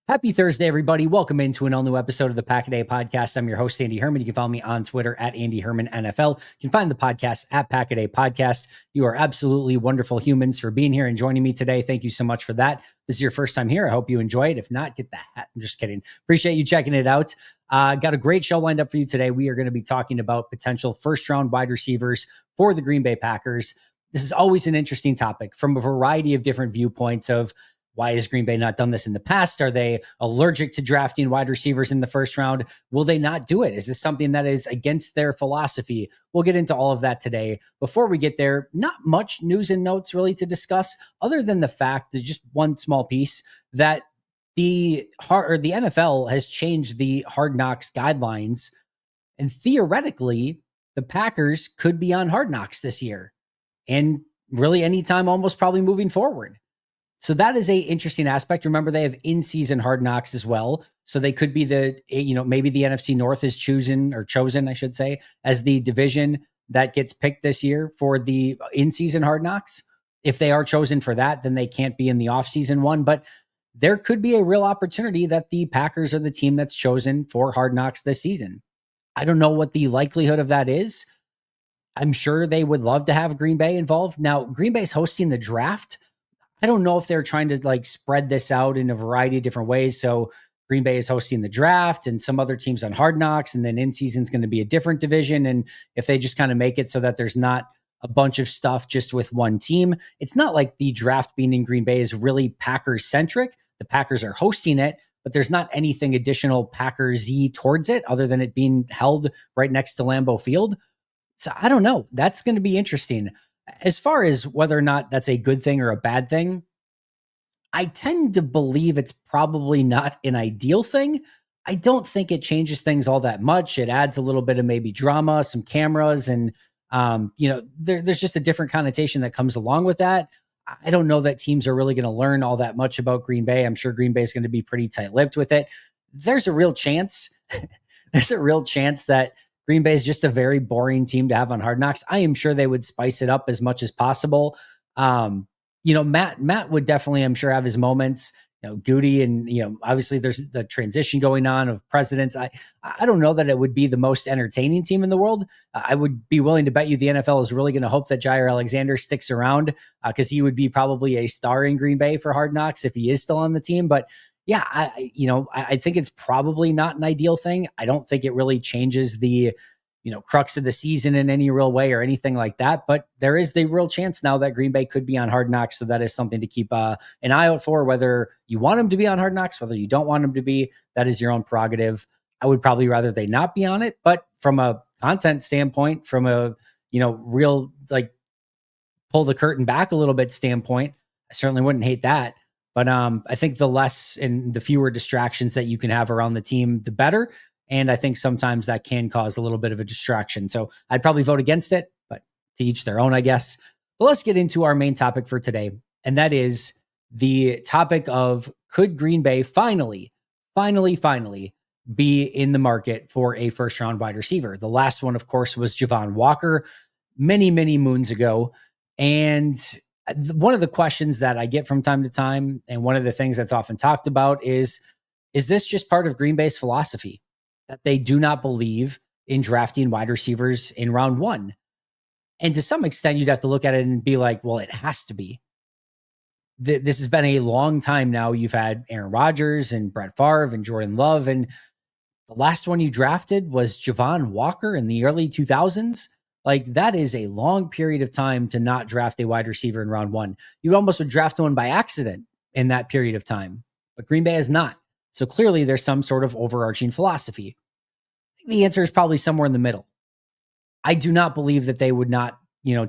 Happy Thursday, everybody. Welcome into an all-new episode of the Pack a Day Podcast. I'm your host, Andy Herman. You can follow me on Twitter at Andy Herman NFL. You can find the podcast at Pack a Day Podcast. You are absolutely wonderful humans for being here and joining me today. Thank you so much for that. This is your first time here. I hope you enjoy it. If not, get the hat. I'm just kidding. Appreciate you checking it out. Got a great show lined up for you today. We are going to be talking about potential first-round wide receivers for the Green Bay Packers. This is always an interesting topic from a variety of different viewpoints of why has Green Bay not done this in the past? Are they allergic to drafting wide receivers in the first round? Will they not do it? Is this something that is against their philosophy? We'll get into all of that today. Before we get there, not much news and notes really to discuss, other than the fact that just one small piece that the NFL has changed the Hard Knocks guidelines, and theoretically, the Packers could be on Hard Knocks this year, and really anytime almost probably moving forward. So that is a interesting aspect. Remember, they have in-season Hard Knocks as well. So they could be maybe the NFC North is chosen, I should say, as the division that gets picked this year for the in-season Hard Knocks. If they are chosen for that, then they can't be in the off-season one. But there could be a real opportunity that the Packers are the team that's chosen for Hard Knocks this season. I don't know what the likelihood of that is. I'm sure they would love to have Green Bay involved. Now, Green Bay's hosting the draft. I don't know if they're trying to spread this out in a variety of different ways. So Green Bay is hosting the draft and some other teams on Hard Knocks, and then in season is going to be a different division. And if they just kind of make it so that there's not a bunch of stuff just with one team, it's not like the draft being in Green Bay is really Packers centric. The Packers are hosting it, but there's not anything additional Packers-y towards it other than it being held right next to Lambeau Field. So I don't know. That's going to be interesting. As far as whether or not that's a good thing or a bad thing, I tend to believe it's probably not an ideal thing. I don't think it changes things all that much. It adds a little bit of maybe drama, some cameras, and there's just a different connotation that comes along with that. I don't know that teams are really going to learn all that much about Green Bay. I'm sure Green Bay is going to be pretty tight-lipped with it. There's a real chance. There's a real chance that Green Bay is just a very boring team to have on Hard Knocks. I am sure they would spice it up as much as possible. Matt would definitely, I'm sure, have his moments. Goody, and obviously there's the transition going on of presidents. I don't know that it would be the most entertaining team in the world. I would be willing to bet you the NFL is really going to hope that Jair Alexander sticks around because he would be probably a star in Green Bay for Hard Knocks if he is still on the team. But yeah, I think it's probably not an ideal thing. I don't think it really changes the, crux of the season in any real way or anything like that. But there is the real chance now that Green Bay could be on Hard Knocks. So that is something to keep an eye out for, whether you want them to be on Hard Knocks, whether you don't want them to be. That is your own prerogative. I would probably rather they not be on it. But from a content standpoint, from a, real, pull the curtain back a little bit standpoint, I certainly wouldn't hate that. But I think the less and the fewer distractions that you can have around the team, the better. And I think sometimes that can cause a little bit of a distraction. So I'd probably vote against it, but to each their own, I guess. But let's get into our main topic for today. And that is the topic of, could Green Bay finally be in the market for a first round wide receiver? The last one, of course, was Javon Walker many, many moons ago. And one of the questions that I get from time to time, and one of the things that's often talked about is this just part of Green Bay's philosophy that they do not believe in drafting wide receivers in round one? And to some extent, you'd have to look at it and be like, well, it has to be. This has been a long time now. You've had Aaron Rodgers and Brett Favre and Jordan Love, and the last one you drafted was Javon Walker in the early 2000s. That is a long period of time to not draft a wide receiver in round one. You almost would draft one by accident in that period of time, but Green Bay has not. So clearly there's some sort of overarching philosophy. I think the answer is probably somewhere in the middle. I do not believe that they would not,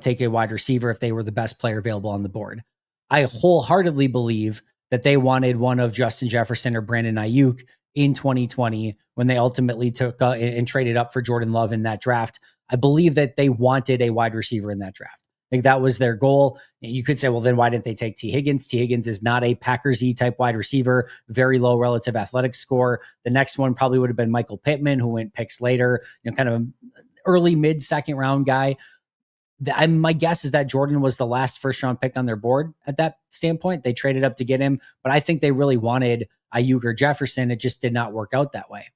take a wide receiver if they were the best player available on the board. I wholeheartedly believe that they wanted one of Justin Jefferson or Brandon Ayuk in 2020 when they ultimately took and traded up for Jordan Love in that draft. I believe that they wanted a wide receiver in that draft. I think that was their goal. You could say, well, then why didn't they take T. Higgins? T. Higgins is not a Packers-y type wide receiver, very low relative athletic score. The next one probably would have been Michael Pittman, who went picks later, kind of an early mid-second round guy. My guess is that Jordan was the last first round pick on their board at that standpoint. They traded up to get him, but I think they really wanted Ayuk or Jefferson. It just did not work out that way.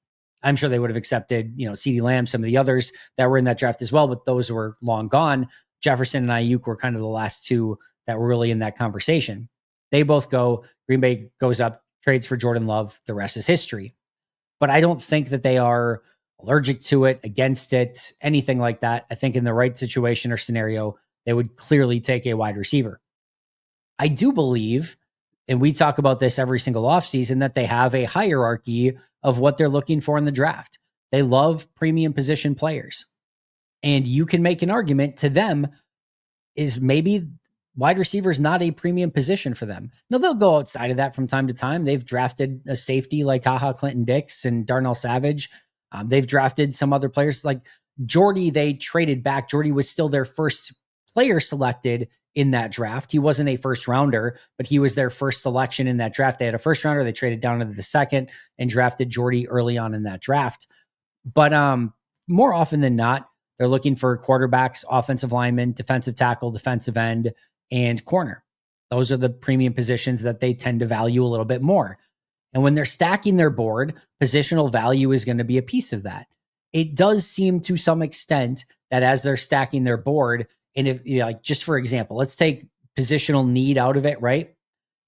I'm sure they would have accepted, CeeDee Lamb, some of the others that were in that draft as well, but those were long gone. Jefferson and Ayuk were kind of the last two that were really in that conversation. They both go. Green Bay goes up, trades for Jordan Love. The rest is history. But I don't think that they are allergic to it, against it, anything like that. I think in the right situation or scenario, they would clearly take a wide receiver. I do believe, and we talk about this every single offseason, that they have a hierarchy of what they're looking for in the draft. They love premium position players. And you can make an argument to them is maybe wide receiver is not a premium position for them. Now, they'll go outside of that from time to time. They've drafted a safety like Clinton Dix and Darnell Savage. They've drafted some other players like Jordy. They traded back. Jordy was still their first player selected in that draft. He wasn't a first rounder, but he was their first selection in that draft. They had a first rounder. They traded down into the second and drafted Jordy early on in that draft. But more often than not, they're looking for quarterbacks, offensive linemen, defensive tackle, defensive end, and corner. Those are the premium positions that they tend to value a little bit more. And when they're stacking their board, positional value is going to be a piece of that. It does seem to some extent that as they're stacking their board, and if like just for example, let's take positional need out of it, right?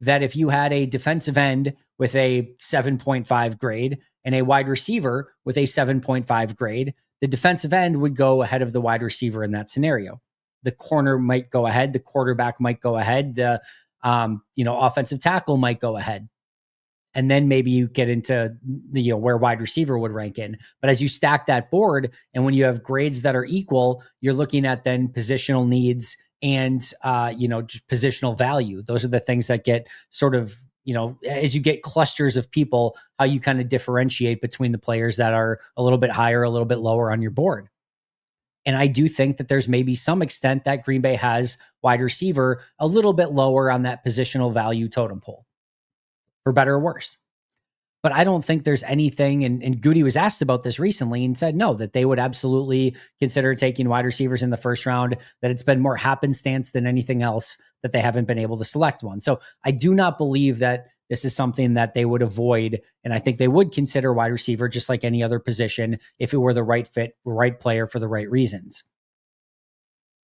That if you had a defensive end with a 7.5 grade and a wide receiver with a 7.5 grade, the defensive end would go ahead of the wide receiver in that scenario. The corner might go ahead, the quarterback might go ahead, the offensive tackle might go ahead. And then maybe you get into the where wide receiver would rank in. But as you stack that board, and when you have grades that are equal, you're looking at then positional needs and just positional value. Those are the things that get sort of, as you get clusters of people, how you kind of differentiate between the players that are a little bit higher, a little bit lower on your board. And I do think that there's maybe some extent that Green Bay has wide receiver a little bit lower on that positional value totem pole, for better or worse. But I don't think there's anything, and Goody was asked about this recently and said no, that they would absolutely consider taking wide receivers in the first round, that it's been more happenstance than anything else that they haven't been able to select one. So I do not believe that this is something that they would avoid. And I think they would consider wide receiver just like any other position if it were the right fit, right player for the right reasons.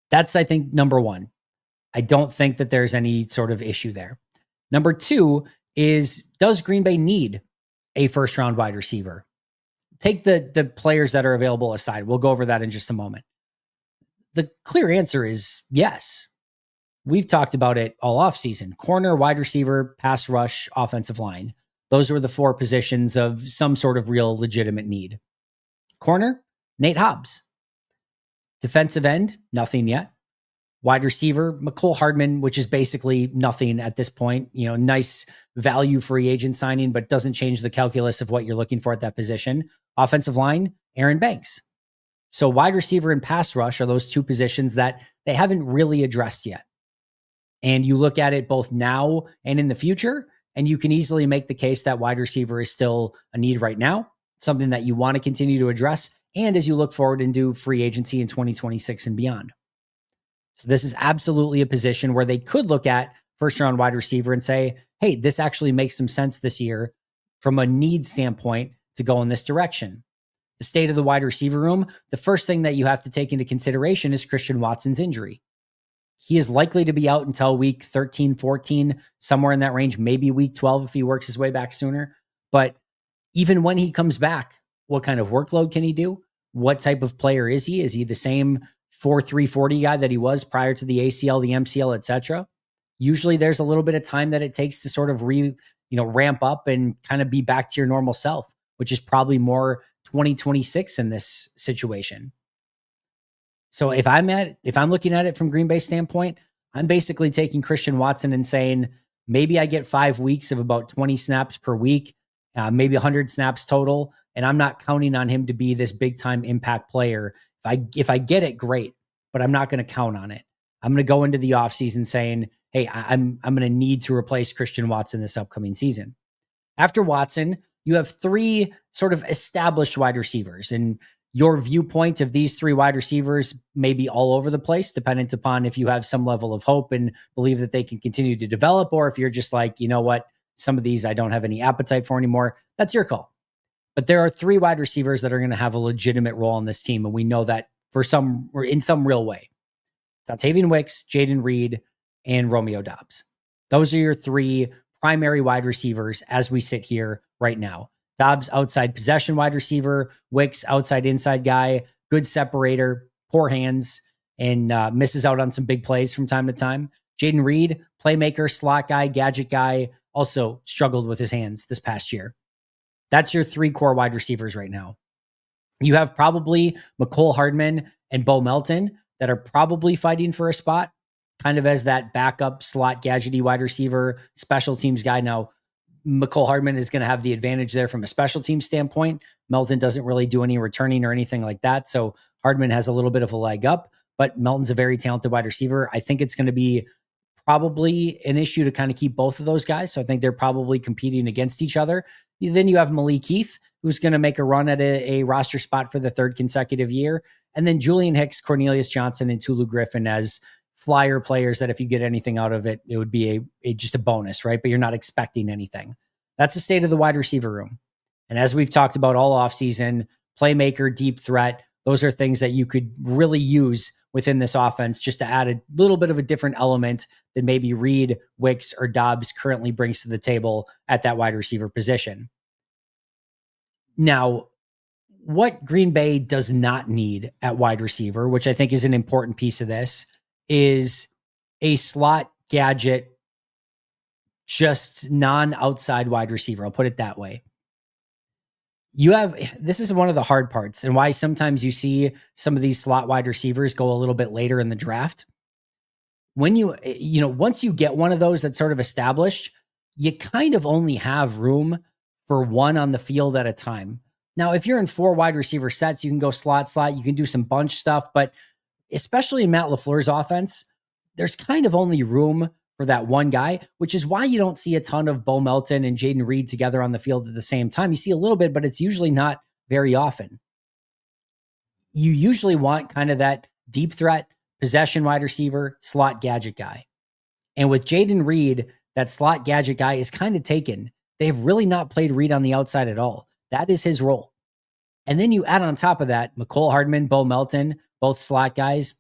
That's, I think, number one. I don't think that there's any sort of issue there. Number two is, does Green Bay need a first round wide receiver? Take the players that are available aside. We'll go over that in just a moment. The clear answer is yes. We've talked about it all offseason. Corner, wide receiver, pass rush, offensive line. Those were the four positions of some sort of real legitimate need. Corner, Nate Hobbs. Defensive end, nothing yet. Wide receiver, McCole Hardman, which is basically nothing at this point. Nice value free agent signing, but doesn't change the calculus of what you're looking for at that position. Offensive line, Aaron Banks. So wide receiver and pass rush are those two positions that they haven't really addressed yet. And you look at it both now and in the future, and you can easily make the case that wide receiver is still a need right now, something that you want to continue to address, and as you look forward into free agency in 2026 and beyond. So this is absolutely a position where they could look at first round wide receiver and say, hey, this actually makes some sense this year from a need standpoint to go in this direction. The state of the wide receiver room, the first thing that you have to take into consideration is Christian Watson's injury. He is likely to be out until week 13, 14, somewhere in that range, maybe week 12 if he works his way back sooner. But even when he comes back, what kind of workload can he do? What type of player is he? Is he the same 4.3 40 guy that he was prior to the ACL, the MCL, etc.? Usually there's a little bit of time that it takes to sort of ramp up and kind of be back to your normal self, which is probably more 2026 in this situation. So if I'm looking at it from Green Bay standpoint, I'm basically taking Christian Watson and saying, maybe I get 5 weeks of about 20 snaps per week, maybe 100 snaps total. And I'm not counting on him to be this big time impact player. If I get it, great, but I'm not going to count on it. I'm going to go into the offseason saying, hey, I'm going to need to replace Christian Watson this upcoming season. After Watson, you have three sort of established wide receivers. And Your viewpoint of these three wide receivers may be all over the place, dependent upon if you have some level of hope and believe that they can continue to develop, or if you're just like, you know what, some of these I don't have any appetite for anymore. That's your call. But there are three wide receivers that are going to have a legitimate role on this team, and we know that for some or in some real way. Dontavian Wicks, Jaden Reed, and Romeo Doubs. Those are your three primary wide receivers as we sit here right now. Doubs, outside possession wide receiver. Wicks, outside inside guy. Good separator, poor hands, and misses out on some big plays from time to time. Jaden Reed, playmaker, slot guy, gadget guy, also struggled with his hands this past year. That's your three core wide receivers right now. You have probably McCole Hardman and Bo Melton that are probably fighting for a spot, kind of as that backup slot gadgety wide receiver, special teams guy. Now, McCole Hardman is going to have the advantage there from a special team standpoint. Melton doesn't really do any returning or anything like that. So Hardman has a little bit of a leg up, but Melton's a very talented wide receiver. I think it's going to be probably an issue to kind of keep both of those guys. So I think they're probably competing against each other. Then you have Malik Heath, who's going to make a run at a roster spot for the third consecutive year. And then Julian Hicks, Cornelius Johnson, and Tulu Griffin as flyer players that if you get anything out of it, it would be just a bonus, right? But you're not expecting anything. That's the state of the wide receiver room. And as we've talked about all offseason, playmaker, deep threat, those are things that you could really use within this offense just to add a little bit of a different element than maybe Reed, Wicks, or Doubs currently brings to the table at that wide receiver position. Now, what Green Bay does not need at wide receiver, which I think is an important piece of this, is a slot gadget, just non-outside wide receiver. I'll put it that way. This is one of the hard parts and why sometimes you see some of these slot wide receivers go a little bit later in the draft. When once you get one of those that's sort of established, you kind of only have room for one on the field at a time. Now, if you're in four wide receiver sets, you can go slot, you can do some bunch stuff, but especially in Matt LaFleur's offense, there's kind of only room for that one guy, which is why you don't see a ton of Bo Melton and Jaden Reed together on the field at the same time. You see a little bit, but it's usually not very often. You usually want kind of that deep threat, possession wide receiver, slot gadget guy. And with Jaden Reed, that slot gadget guy is kind of taken. They've really not played Reed on the outside at all. That is his role. And then you add on top of that, McCole Hardman, Bo Melton, both slot guys.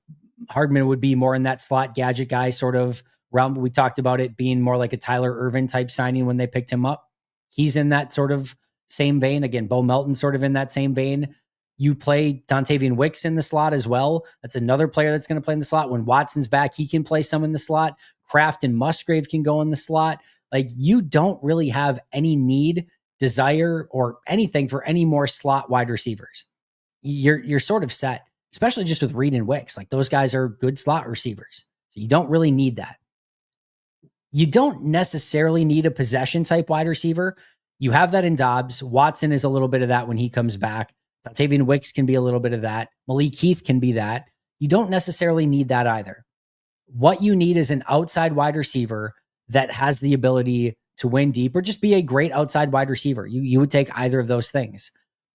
Hardman would be more in that slot gadget guy sort of realm. We talked about it being more like a Tyler Ervin type signing when they picked him up. He's in that sort of same vein. Again, Bo Melton sort of in that same vein. You play Dontavian Wicks in the slot as well. That's another player that's going to play in the slot. When Watson's back, he can play some in the slot. Kraft and Musgrave can go in the slot. Like, you don't really have any need, desire, or anything for any more slot wide receivers. You're sort of set, especially just with Reed and Wicks. Like, those guys are good slot receivers. So you don't really need that. You don't necessarily need a possession type wide receiver. You have that in Doubs. Watson is a little bit of that when he comes back. Dontavian Wicks can be a little bit of that. Malik Heath can be that. You don't necessarily need that either. What you need is an outside wide receiver that has the ability to win deep or just be a great outside wide receiver. You would take either of those things.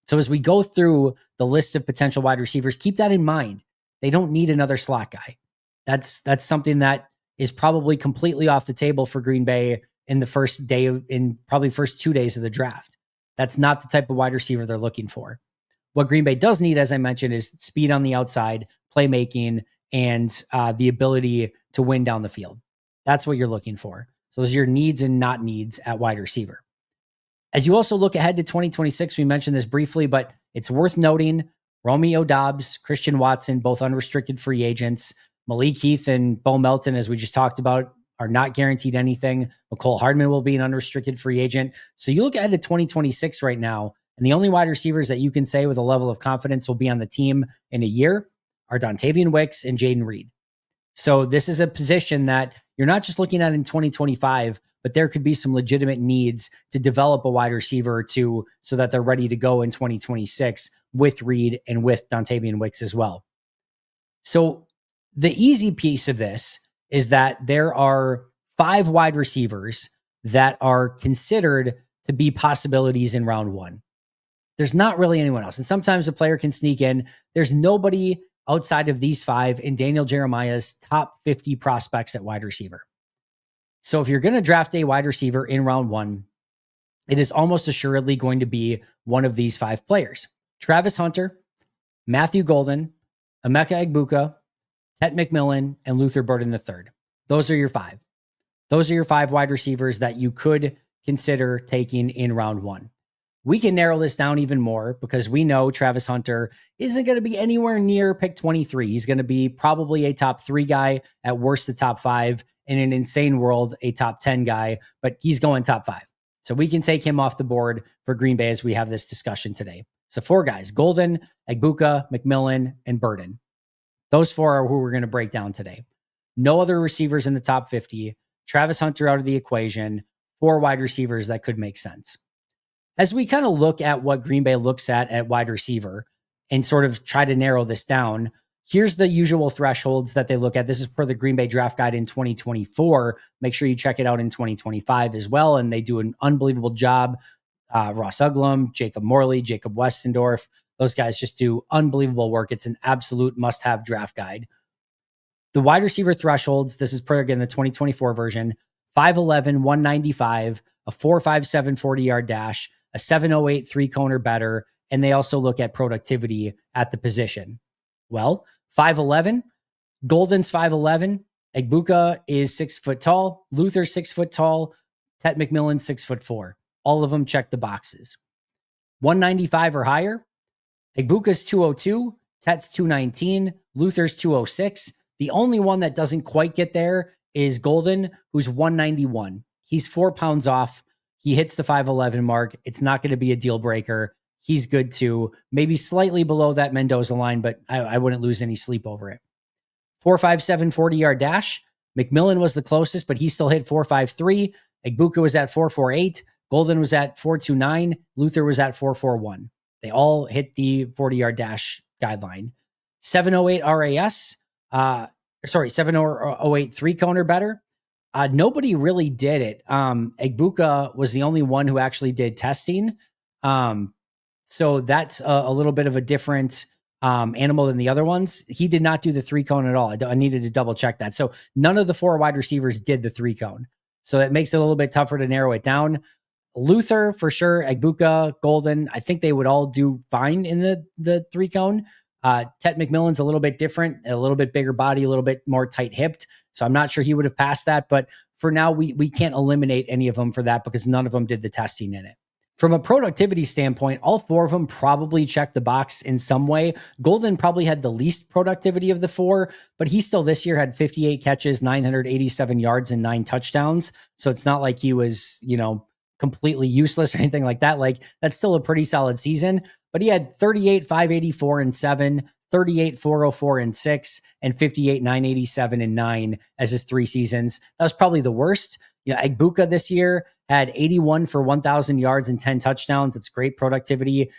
So as we go through the list of potential wide receivers, keep that in mind. They don't need another slot guy. That's something that is probably completely off the table for Green Bay in the first day, in probably first 2 days of the draft. That's not the type of wide receiver they're looking for. What Green Bay does need, as I mentioned, is speed on the outside, playmaking, and the ability to win down the field. That's what you're looking for. So those are your needs and not needs at wide receiver. As you also look ahead to 2026, we mentioned this briefly, but it's worth noting Romeo Doubs, Christian Watson, both unrestricted free agents. Malik Heath and Bo Melton, as we just talked about, are not guaranteed anything. McCole Hardman will be an unrestricted free agent. So you look ahead to 2026 right now, and the only wide receivers that you can say with a level of confidence will be on the team in a year are Dontavian Wicks and Jaden Reed. So this is a position that you're not just looking at in 2025, but there could be some legitimate needs to develop a wide receiver so that they're ready to go in 2026 with Reed and with Dontavian Wicks as well. So the easy piece of this is that there are 5 wide receivers that are considered to be possibilities in round 1. There's not really anyone else. And sometimes a player can sneak in. There's nobody outside of these five in Daniel Jeremiah's top 50 prospects at wide receiver. So if you're going to draft a wide receiver in round one, it is almost assuredly going to be one of these five players: Travis Hunter, Matthew Golden, Emeka Egbuka, Tet McMillan, and Luther Burden III. Those are your five. Those are your five wide receivers that you could consider taking in round one. We can narrow this down even more because we know Travis Hunter isn't going to be anywhere near pick 23. He's going to be probably a top 3 guy, at worst a top 5, in an insane world, a top 10 guy, but he's going top 5. So we can take him off the board for Green Bay as we have this discussion today. So 4 guys: Golden, Egbuka, McMillan, and Burden. Those 4 are who we're going to break down today. No other receivers in the top 50. Travis Hunter out of the equation. 4 wide receivers that could make sense. As we kind of look at what Green Bay looks at wide receiver and sort of try to narrow this down, here's the usual thresholds that they look at. This is per the Green Bay Draft Guide in 2024. Make sure you check it out in 2025 as well. And they do an unbelievable job. Ross Uglum, Jacob Morley, Jacob Westendorf, those guys just do unbelievable work. It's an absolute must-have draft guide. The wide receiver thresholds, this is per, again, the 2024 version: 5'11", 195, a 4.57 40-yard dash, a 7.08 3-cone or better, and they also look at productivity at the position. Well, 5'11", Golden's 5'11", Egbuka is 6 foot tall, Luther's 6 foot tall, Tet McMillan's 6'4". All of them check the boxes. 195 or higher, Egbuka's 202, Tet's 219, Luther's 206. The only one that doesn't quite get there is Golden, who's 191. He's 4 pounds off. He hits the 5'11 mark. It's not going to be a deal breaker. He's good too. Maybe slightly below that Mendoza line, but I wouldn't lose any sleep over it. 4.57 40-yard dash. McMillan was the closest, but he still hit 4.53. Egbuka was at 4.48. Golden was at 4.29. Luther was at 4.41. They all hit the 40-yard dash guideline. 7.08 RAS. 7.08 3-cone or better. Nobody really did it. Egbuka was the only one who actually did testing. So that's a little bit of a different animal than the other ones. He did not do the 3-cone at all. I needed to double check that. So none of the 4 wide receivers did the 3-cone. So it makes it a little bit tougher to narrow it down. Luther, for sure, Egbuka, Golden, I think they would all do fine in the 3-cone. Tet McMillan's a little bit different, a little bit bigger body, a little bit more tight-hipped. So I'm not sure he would have passed that. But for now, we can't eliminate any of them for that because none of them did the testing in it. From a productivity standpoint, all 4 of them probably checked the box in some way. Golden probably had the least productivity of the 4, but he still this year had 58 catches, 987 yards, and 9 touchdowns. So it's not like he was, completely useless or anything like that. Like, that's still a pretty solid season. But he had 38, 584 and 7, 38, 404 and 6, and 58, 987 and 9 as his 3 seasons. That was probably the worst. Egbuka this year had 81 for 1,000 yards and 10 touchdowns. It's great productivity.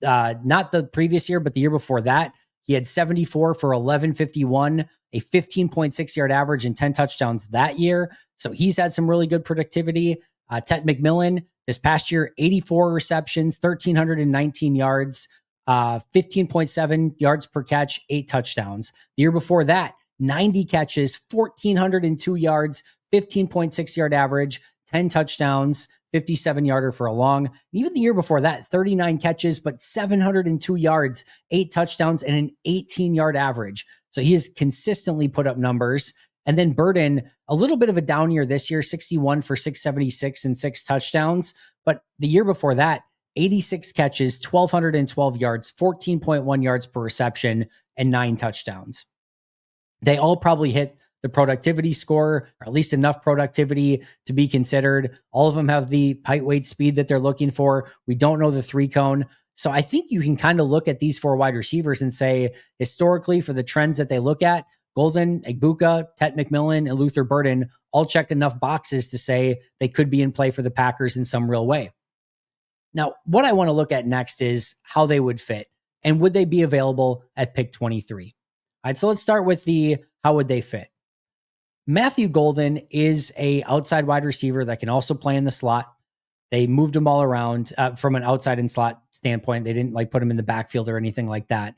Not the previous year, but the year before that, he had 74 for 1151, a 15.6 yard average and 10 touchdowns that year. So he's had some really good productivity. Tet McMillan this past year, 84 receptions, 1,319 yards, 15.7 yards per catch, 8 touchdowns. The year before that, 90 catches, 1,402 yards, 15.6 yard average, 10 touchdowns, 57-yarder for a long. And even the year before that, 39 catches, but 702 yards, 8 touchdowns, and an 18-yard average. So he has consistently put up numbers. And then Burden, a little bit of a down year this year, 61 for 676 and 6 touchdowns. But the year before that, 86 catches, 1,212 yards, 14.1 yards per reception, and 9 touchdowns. They all probably hit the productivity score, or at least enough productivity to be considered. All of them have the height, weight, speed that they're looking for. We don't know the 3-cone. So I think you can kind of look at these 4 wide receivers and say, historically, for the trends that they look at, Golden, Egbuka, Tet McMillan, and Luther Burden all check enough boxes to say they could be in play for the Packers in some real way. Now, what I want to look at next is how they would fit, and would they be available at pick 23? All right, so let's start with the how would they fit. Matthew Golden is a outside wide receiver that can also play in the slot. They moved him all around from an outside and slot standpoint. They didn't like put him in the backfield or anything like that.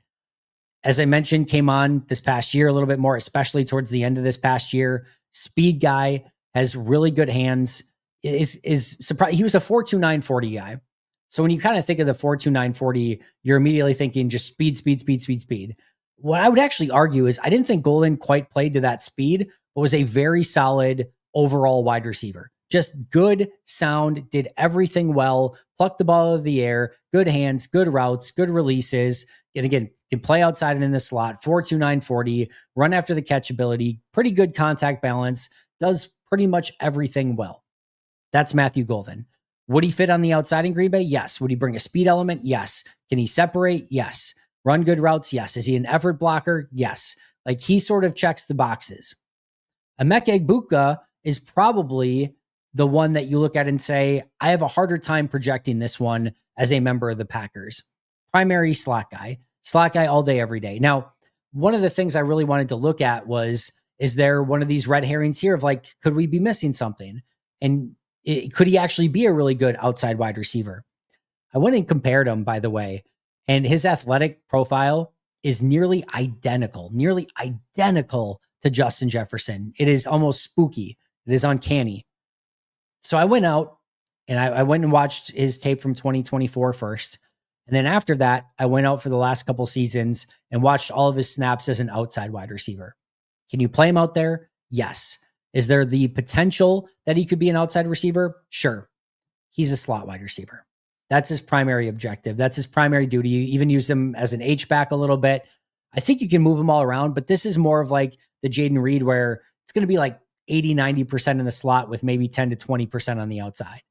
As I mentioned, came on this past year a little bit more, especially towards the end of this past year. Speed guy, has really good hands. Is surprised. He was a 4.29 40 guy. So when you kind of think of the 4.29 40, you're immediately thinking just speed, speed, speed, speed, speed. What I would actually argue is I didn't think Golden quite played to that speed, but was a very solid overall wide receiver. Just good sound, did everything well, plucked the ball out of the air, good hands, good routes, good releases. And again, can play outside and in the slot, 4.29 40, run after the catch ability, pretty good contact balance, does pretty much everything well. That's Matthew Golden. Would he fit on the outside in Green Bay? Yes. Would he bring a speed element? Yes. Can he separate? Yes. Run good routes? Yes. Is he an effort blocker? Yes. Like he sort of checks the boxes. Emeka Egbuka is probably the one that you look at and say, I have a harder time projecting this one as a member of the Packers. Primary slot guy all day, every day. Now, one of the things I really wanted to look at was, is there one of these red herrings here of like, could we be missing something? And could he actually be a really good outside wide receiver? I went and compared him, by the way, and his athletic profile is nearly identical to Justin Jefferson. It is almost spooky. It is uncanny. So I went out and I went and watched his tape from 2024 first. And then after that, I went out for the last couple seasons and watched all of his snaps as an outside wide receiver. Can you play him out there? Yes. Is there the potential that he could be an outside receiver? Sure. He's a slot wide receiver. That's his primary objective. That's his primary duty. You even use him as an H-back a little bit. I think you can move him all around, but this is more of like the Jaden Reed where it's going to be like 80, 90% in the slot with maybe 10 to 20% on the outside.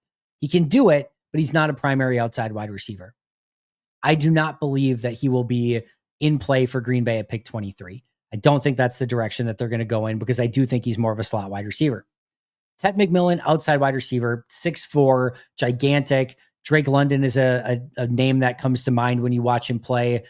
He can do it, but he's not a primary outside wide receiver. I do not believe that he will be in play for Green Bay at pick 23. I don't think that's the direction that they're going to go in because I do think he's more of a slot wide receiver. Ted McMillan, outside wide receiver, 6'4", gigantic. Drake London is a name that comes to mind when you watch him play.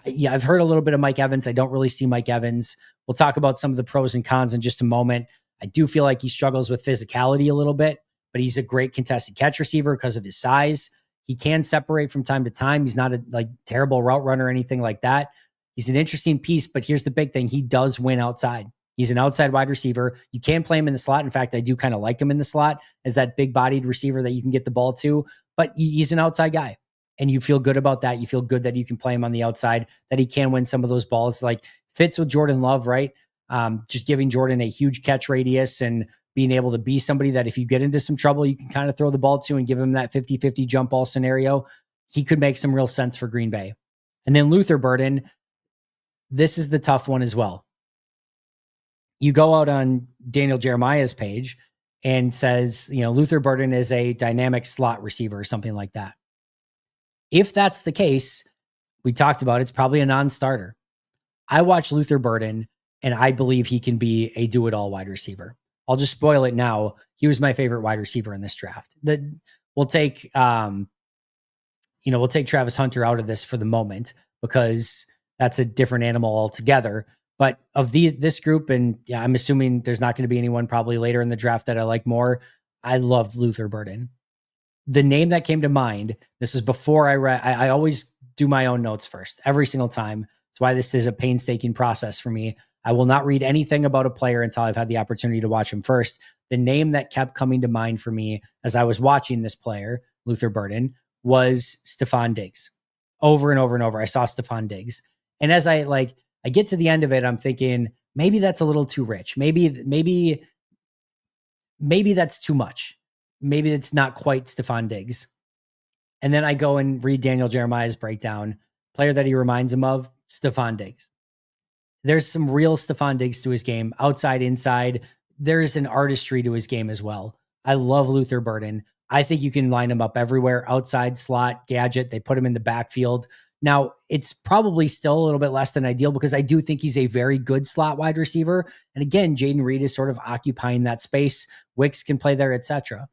Yeah, I've heard a little bit of Mike Evans. I don't really see Mike Evans. We'll talk about some of the pros and cons in just a moment. I do feel like he struggles with physicality a little bit, but he's a great contested catch receiver because of his size. He can separate from time to time. He's not a terrible route runner or anything like that. He's an interesting piece, but here's the big thing. He does win outside. He's an outside wide receiver. You can play him in the slot. In fact, I do kind of like him in the slot as that big-bodied receiver that you can get the ball to, but he's an outside guy. And you feel good about that. You feel good that you can play him on the outside, that he can win some of those balls. Like fits with Jordan Love, right? Just giving Jordan a huge catch radius and being able to be somebody that if you get into some trouble, you can kind of throw the ball to and give him that 50-50 jump ball scenario. He could make some real sense for Green Bay. And then Luther Burden, this is the tough one as well. You go out on Daniel Jeremiah's page and says, Luther Burden is a dynamic slot receiver or something like that. If that's the case, we talked about it's probably a non-starter. I watch Luther Burden and I believe he can be a do-it-all wide receiver. I'll just spoil it now. He was my favorite wide receiver in this draft. We'll take Travis Hunter out of this for the moment because that's a different animal altogether. But of this group, and yeah, I'm assuming there's not going to be anyone probably later in the draft that I like more. I loved Luther Burden. The name that came to mind, this is before I read, I always do my own notes first, every single time. That's why this is a painstaking process for me. I will not read anything about a player until I've had the opportunity to watch him first. The name that kept coming to mind for me as I was watching this player, Luther Burden, was Stephon Diggs. Over and over and over, I saw Stephon Diggs. And as I get to the end of it, I'm thinking, maybe that's a little too rich. Maybe that's too much. Maybe it's not quite Stephon Diggs. And then I go and read Daniel Jeremiah's breakdown. Player that he reminds him of, Stephon Diggs. There's some real Stephon Diggs to his game, outside, inside. There's an artistry to his game as well. I love Luther Burden. I think you can line him up everywhere, outside, slot, gadget. They put him in the backfield. Now, it's probably still a little bit less than ideal because I do think he's a very good slot wide receiver. And again, Jaden Reed is sort of occupying that space. Wicks can play there, etc.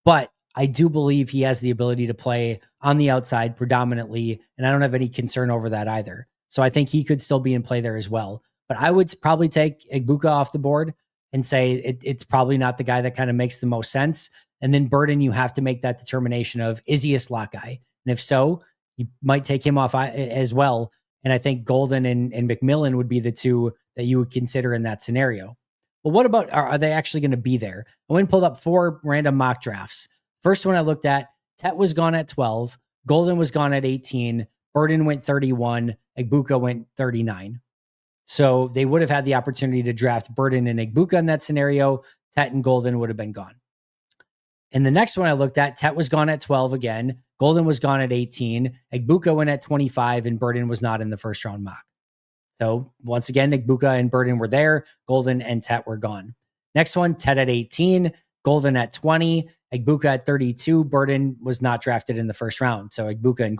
But I do believe he has the ability to play on the outside predominantly, and I don't have any concern over that either. So I think he could still be in play there as well. But I would probably take Egbuka off the board. and say it's probably not the guy that kind of makes the most sense. And then Burden, you have to make that determination of, is he a slot guy? And if so, you might take him off as well. And I think Golden and McMillan would be the two that you would consider in that scenario. But what about, are they actually going to be there? I went and pulled up 4 random mock drafts. First one I looked at, Tet was gone at 12. Golden was gone at 18. Burden went 31. Egbuka went 39. So they would have had the opportunity to draft Burden and Egbuka in that scenario. Tet and Golden would have been gone. And the next one I looked at, Tet was gone at 12 again. Golden was gone at 18. Egbuka went at 25, and Burden was not in the first round mock. So once again, Egbuka and Burden were there. Golden and Tet were gone. Next one, Tet at 18. Golden at 20. Egbuka at 32. Burden was not drafted in the first round. So Egbuka and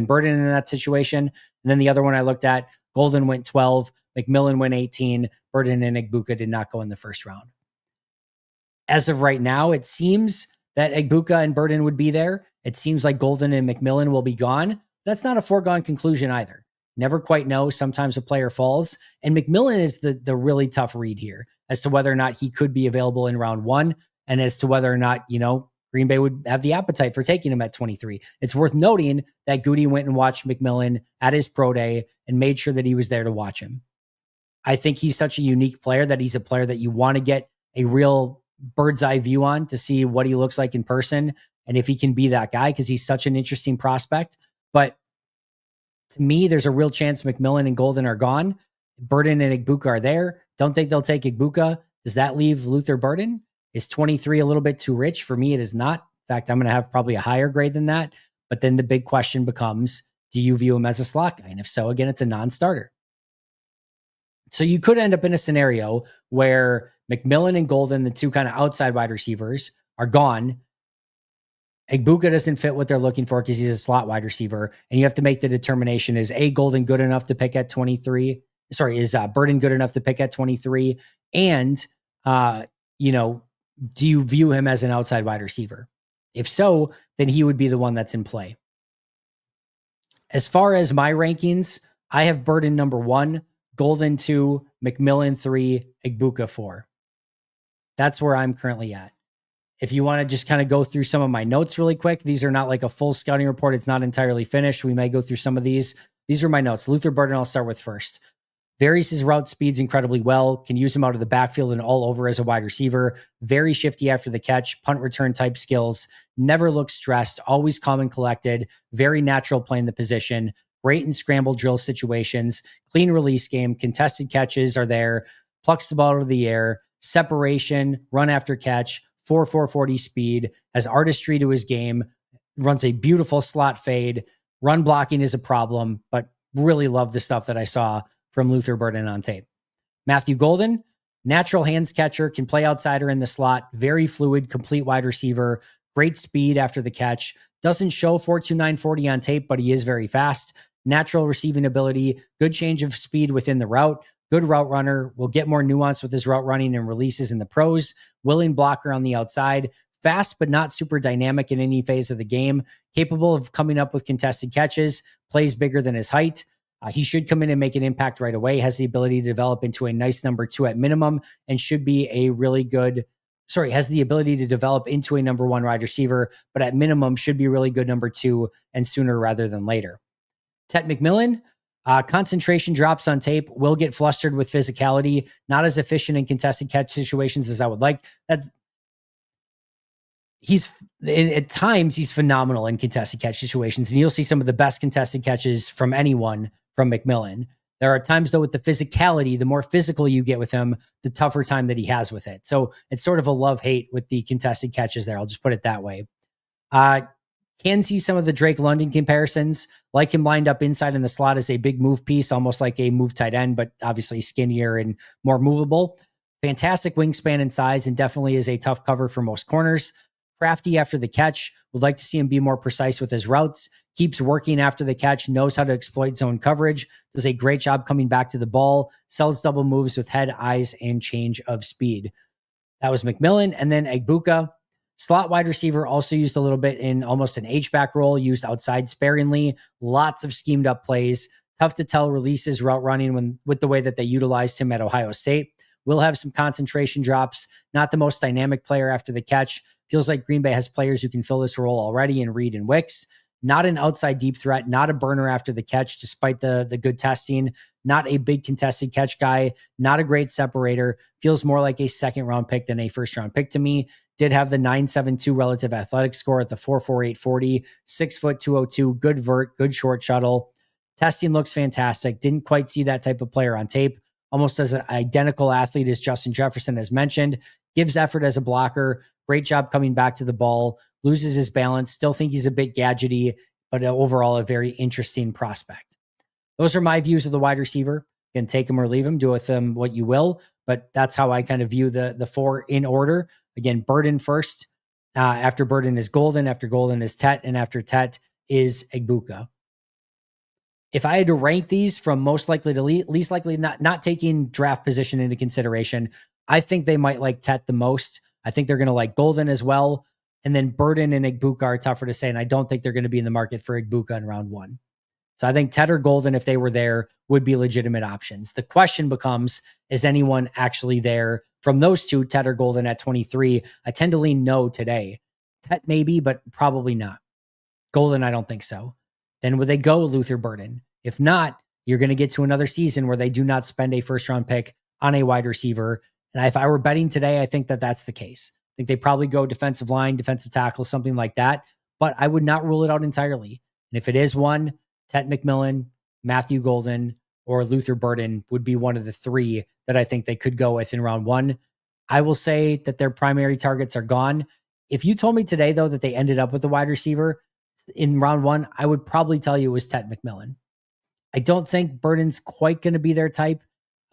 Burden in that situation. And then the other one I looked at, Golden went 12. McMillan went 18. Burden and Egbuka did not go in the first round. As of right now, it seems that Egbuka and Burden would be there. It seems like Golden and McMillan will be gone. That's not a foregone conclusion either. Never quite know. Sometimes a player falls. And McMillan is the really tough read here as to whether or not he could be available in round 1 and as to whether or not, Green Bay would have the appetite for taking him at 23. It's worth noting that Goody went and watched McMillan at his pro day and made sure that he was there to watch him. I think he's such a unique player that he's a player that you want to get a real bird's eye view on to see what he looks like in person and if he can be that guy, because he's such an interesting prospect. But to me, there's a real chance McMillan and Golden are gone. Burden and Egbuka are there. Don't think they'll take Egbuka. Does that leave Luther Burden? Is 23 a little bit too rich? For me, it is not. In fact, I'm going to have probably a higher grade than that. But then the big question becomes, do you view him as a slot guy? And if so, again, it's a non-starter. So you could end up in a scenario where McMillan and Golden, the two kind of outside wide receivers, are gone. Egbuka doesn't fit what they're looking for because he's a slot wide receiver. And you have to make the determination, is Golden good enough to pick at 23? Sorry, is Burden good enough to pick at 23? And, do you view him as an outside wide receiver? If so, then he would be the one that's in play. As far as my rankings, I have Burden number 1, Golden 2, McMillan 3, Egbuka 4. That's where I'm currently at. If you want to just kind of go through some of my notes really quick, these are not like a full scouting report. It's not entirely finished. We may go through some of these. These are my notes. Luther Burden, I'll start with first. Varies his route speeds incredibly well. Can use him out of the backfield and all over as a wide receiver. Very shifty after the catch, punt return type skills. Never looks stressed. Always calm and collected. Very natural playing the position. Great in scramble drill situations. Clean release game. Contested catches are there. Plucks the ball out of the air. Separation. Run after catch. 4.40 speed. Has artistry to his game. Runs a beautiful slot fade. Run blocking is a problem, but really love the stuff that I saw from Luther Burden on tape. Matthew Golden, natural hands catcher, can play outside or in the slot, very fluid, complete wide receiver, great speed after the catch, doesn't show 4.2940 on tape, but he is very fast, natural receiving ability, good change of speed within the route, good route runner, will get more nuance with his route running and releases in the pros, willing blocker on the outside, fast but not super dynamic in any phase of the game, capable of coming up with contested catches, plays bigger than his height. He should come in and make an impact right away, has the ability to develop into a nice number 2 at minimum, and should be has the ability to develop into a number 1 wide receiver, but at minimum should be really good number 2 and sooner rather than later. Tet McMillan, concentration drops on tape, will get flustered with physicality, not as efficient in contested catch situations as I would like. At times he's phenomenal in contested catch situations, and you'll see some of the best contested catches from anyone from McMillan. There are times though with the physicality, the more physical you get with him, the tougher time that he has with it. So it's sort of a love-hate with the contested catches there. I'll just put it that way. Can see some of the Drake London comparisons, like him lined up inside in the slot as a big move piece, almost like a move tight end, but obviously skinnier and more movable. Fantastic wingspan and size, and definitely is a tough cover for most corners. Crafty after the catch, would like to see him be more precise with his routes, keeps working after the catch, knows how to exploit zone coverage, does a great job coming back to the ball, sells double moves with head, eyes, and change of speed. That was McMillan. And then Egbuka, slot wide receiver, also used a little bit in almost an H-back role, used outside sparingly, lots of schemed up plays, tough to tell releases, route running with the way that they utilized him at Ohio State. will have some concentration drops, not the most dynamic player after the catch. Feels like Green Bay has players who can fill this role already in Reed and Wicks. Not an outside deep threat, not a burner after the catch, despite the good testing. Not a big contested catch guy, not a great separator. Feels more like a second round pick than a first round pick to me. Did have the 9.72 relative athletic score at the 4.48 40, 6 foot 202, good vert, good short shuttle. Testing looks fantastic. Didn't quite see that type of player on tape. Almost as an identical athlete as Justin Jefferson, as mentioned. Gives effort as a blocker. Great job coming back to the ball. Loses his balance. Still think he's a bit gadgety, but overall a very interesting prospect. Those are my views of the wide receiver. You can take him or leave him. Do with them what you will, but that's how I kind of view the four in order. Again, Burden first. After Burden is Golden. After Golden is Tet. And after Tet is Egbuka. If I had to rank these from most likely to least likely, not taking draft position into consideration, I think they might like Tet the most. I think they're going to like Golden as well. And then Burden and Egbuka are tougher to say. And I don't think they're going to be in the market for Egbuka in round 1. So I think Tet or Golden, if they were there, would be legitimate options. The question becomes, is anyone actually there from those two, Tet or Golden at 23? I tend to lean no today. Tet maybe, but probably not. Golden, I don't think so. Then would they go Luther Burden? If not, you're going to get to another season where they do not spend a first round pick on a wide receiver. And if I were betting today, I think that that's the case. I think they probably go defensive line, defensive tackle, something like that. But I would not rule it out entirely. And if it is one, Tet McMillan, Matthew Golden, or Luther Burden would be one of the three that I think they could go with in round 1. I will say that their primary targets are gone. If you told me today, though, that they ended up with a wide receiver in round 1, I would probably tell you it was Tet McMillan. I don't think Burden's quite going to be their type.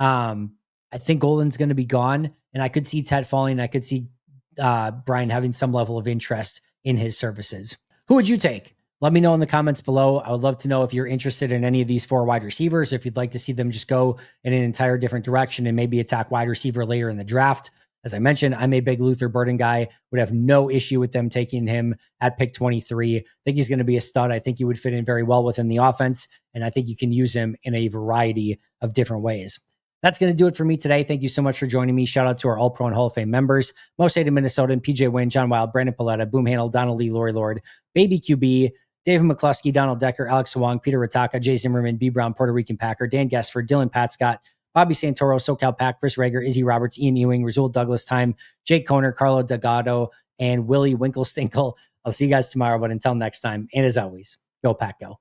I think Golden's going to be gone, and I could see Tet falling. I could see Brian having some level of interest in his services. Who would you take? Let me know in the comments below. I would love to know if you're interested in any of these 4 wide receivers, if you'd like to see them just go in an entire different direction and maybe attack wide receiver later in the draft. As I mentioned, I'm a big Luther Burden guy. Would have no issue with them taking him at pick 23. I think he's going to be a stud. I think he would fit in very well within the offense, and I think you can use him in a variety of different ways. That's going to do it for me today. Thank you so much for joining me. Shout out to our All-Pro and Hall of Fame members, Most Hated Minnesota, PJ Wynn, John Wild, Brandon Paletta, Boom Handle, Donald Lee, Lori Lord, Baby QB, David McCluskey, Donald Decker, Alex Wong, Peter Ritaka, Jay Zimmerman, B. Brown, Puerto Rican Packer, Dan Guessford, Dylan Patscott, Bobby Santoro, SoCal Pack, Chris Rager, Izzy Roberts, Ian Ewing, Razul Douglas Time, Jake Koner, Carlo Delgado, and Willie Winklestinkle. I'll see you guys tomorrow, but until next time, and as always, go Pack Go.